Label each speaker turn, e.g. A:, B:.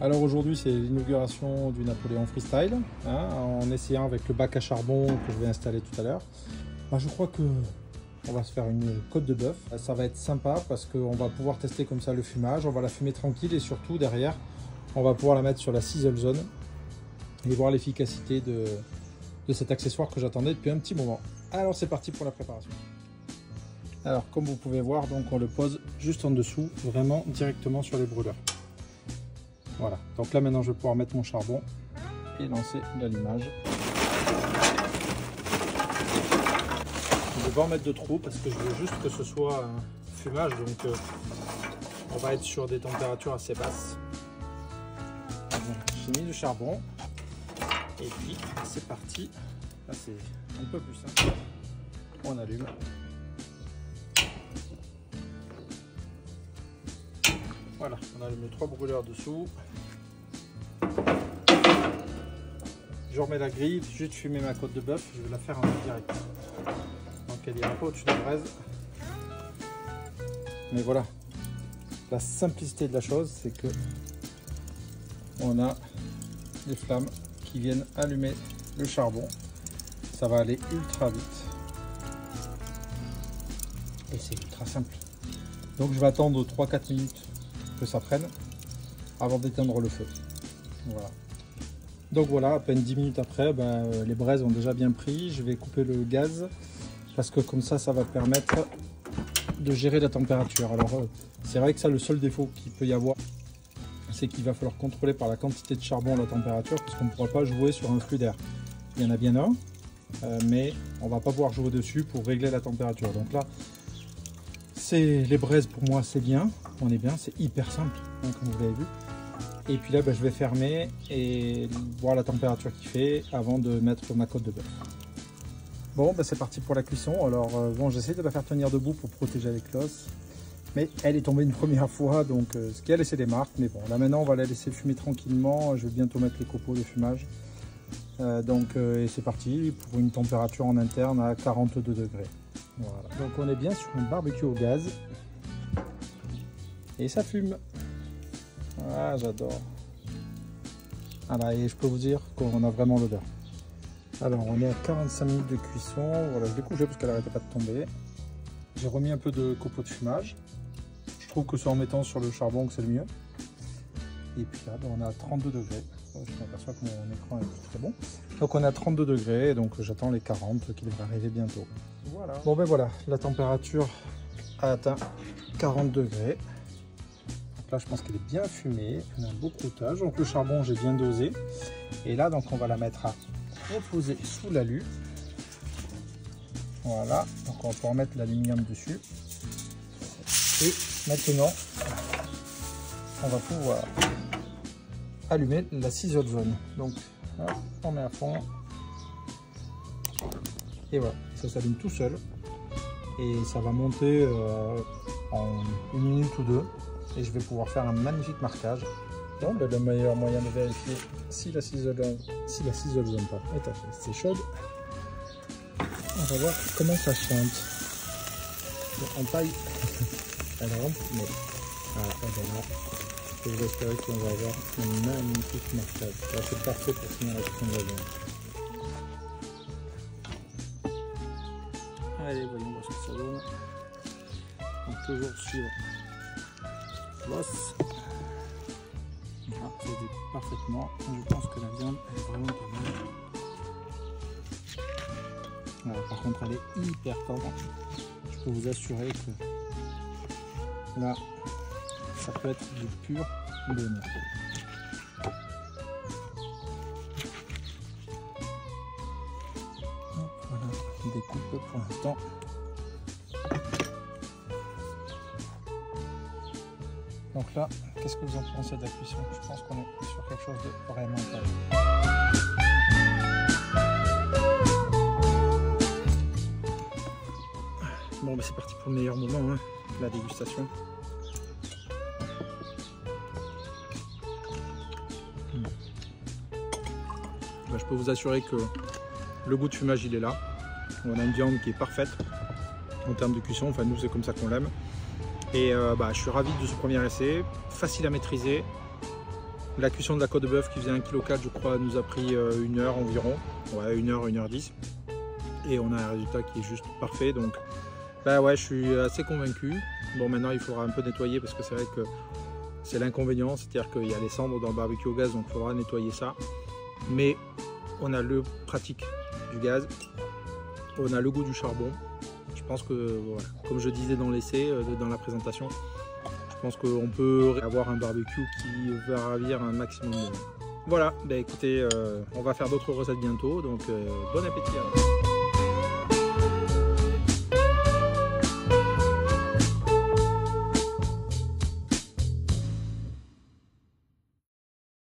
A: Alors aujourd'hui c'est l'inauguration du Napoléon Freestyle, hein, en essayant avec le bac à charbon que je vais installer tout à l'heure. Je crois que on va se faire une côte de bœuf. Ça va être sympa parce qu'on va pouvoir tester comme ça le fumage, on va la fumer tranquille et surtout derrière on va pouvoir la mettre sur la sizzle zone et voir l'efficacité de cet accessoire que j'attendais depuis un petit moment. Alors c'est parti pour la préparation. Alors comme vous pouvez voir, donc on le pose juste en dessous, vraiment directement sur les brûleurs. Voilà, donc là maintenant je vais pouvoir mettre mon charbon et lancer l'allumage. Je ne vais pas en mettre de trop parce que je veux juste que ce soit un fumage, donc on va être sur des températures assez basses. J'ai mis du charbon et puis c'est parti. Là c'est un peu plus simple. On allume. Voilà, on allume les 3 brûleurs dessous. Je remets la grille, juste fumer ma côte de bœuf, je vais la faire en direct. Donc elle est un peu au-dessus de la braise. Mais voilà, la simplicité de la chose, c'est que on a des flammes qui viennent allumer le charbon. Ça va aller ultra vite. Et c'est ultra simple. Donc je vais attendre 3-4 minutes que ça prenne avant d'éteindre le feu. Voilà. Donc voilà, à peine 10 minutes après, les braises ont déjà bien pris. Je vais couper le gaz parce que comme ça, ça va permettre de gérer la température. Alors c'est vrai que ça, le seul défaut qu'il peut y avoir, c'est qu'il va falloir contrôler par la quantité de charbon la température parce qu'on ne pourra pas jouer sur un flux d'air. Il y en a bien un, mais on va pas pouvoir jouer dessus pour régler la température. Donc là, les braises pour moi c'est bien, on est bien, c'est hyper simple hein, comme vous l'avez vu. Et puis là je vais fermer et voir la température qu'il fait avant de mettre ma côte de bœuf. Bon c'est parti pour la cuisson. Alors bon, j'essaie de la faire tenir debout pour protéger avec l'os, mais elle est tombée une première fois, donc ce qui a laissé des marques. Mais bon, là maintenant on va la laisser fumer tranquillement. Je vais bientôt mettre les copeaux de fumage. Et c'est parti pour une température en interne à 42 degrés. Voilà. Donc on est bien sur un barbecue au gaz et ça fume. Ah, j'adore. Voilà, et je peux vous dire qu'on a vraiment l'odeur. Alors on est à 45 minutes de cuisson. Voilà, je l'ai couché parce qu'elle n'arrêtait pas de tomber. J'ai remis un peu de copeaux de fumage. Je trouve que c'est en mettant sur le charbon que c'est le mieux. Et puis là on est à 32 degrés. Je m'aperçois que mon écran est très bon. Donc on est à 32 degrés, donc j'attends les 40 qui devraient arriver bientôt. Voilà. Bon voilà, la température a atteint 40 degrés. Donc là je pense qu'elle est bien fumée, on a un beau croûtage. Donc le charbon j'ai bien dosé. Et là donc on va la mettre à reposer sous l'alu. Voilà, donc on va pouvoir mettre l'aluminium dessus. Et maintenant on va pouvoir allumer la sizzle zone. Donc hop, on met à fond et voilà, ça s'allume tout seul et ça va monter en 1 minute ou 2 et je vais pouvoir faire un magnifique marquage. Bon, le meilleur moyen de vérifier si la sizzle zone est assez chaude, on va voir comment ça chante. En taille elle rentre, mais voilà. Et je vais espérer qu'on va avoir un magnifique marquage. Là c'est parfait pour finir la cuisson de la viande. Allez, voyons voir ce que ça donne. On peut toujours suivre l'os. Voilà, ça dit parfaitement. Je pense que la viande elle est vraiment pas mal. Voilà, par contre elle est hyper tendre. Je peux vous assurer que là ça peut être du pur bonheur. Voilà, on découpe pour l'instant. Donc là, qu'est-ce que vous en pensez de la cuisson? Je pense qu'on est sur quelque chose de vraiment pas mal. Bon, c'est parti pour le meilleur moment, hein, la dégustation. Je peux vous assurer que le goût de fumage il est là. On a une viande qui est parfaite en termes de cuisson, enfin nous c'est comme ça qu'on l'aime. Et je suis ravi de ce premier essai, facile à maîtriser La cuisson de la côte de bœuf qui faisait 1,4 kg je crois nous a pris 1 heure environ. Ouais, 1 heure, 1h10. Et on a un résultat qui est juste parfait. Donc bah ouais, je suis assez convaincu. Bon, maintenant il faudra un peu nettoyer parce que c'est vrai que c'est l'inconvénient, c'est-à-dire qu'il y a les cendres dans le barbecue au gaz, donc il faudra nettoyer ça. Mais on a le pratique du gaz, on a le goût du charbon. Je pense que, voilà, comme je disais dans l'essai, dans la présentation, je pense qu'on peut avoir un barbecue qui va ravir un maximum de monde. Voilà, bah écoutez, on va faire d'autres recettes bientôt, donc bon appétit alors.